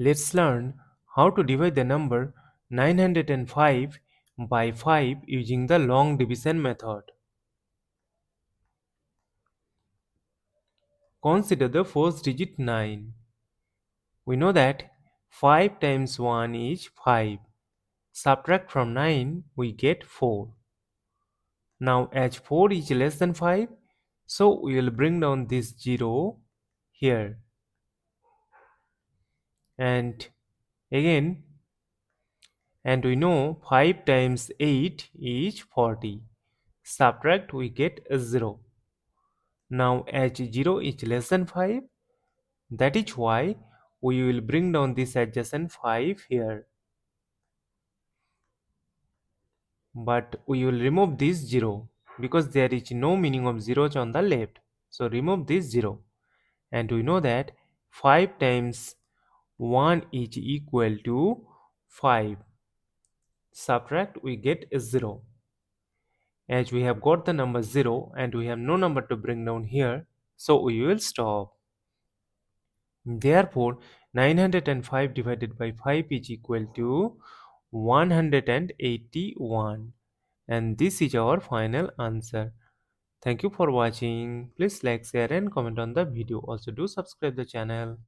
Let's learn how to divide the number 905 by 5 using the long division method. Consider the first digit 9. We know that 5 times 1 is 5. Subtract from 9, we get 4. Now as 4 is less than 5, so we will bring down this 0 here. And again, and we know 5 times 8 is 40. Subtract, we get a 0. Now as 0 is less than 5, that is why we will bring down this adjacent 5 here. But we will remove this 0 because there is no meaning of zeros on the left. So remove this 0. And we know that 5 times 1 is equal to 5. Subtract, we get a 0. As we have got the number 0 and we have no number to bring down here, so we will stop. Therefore, 905 divided by 5 is equal to 181. And this is our final answer. Thank you for watching. Please like, share and comment on the video. Also do subscribe the channel.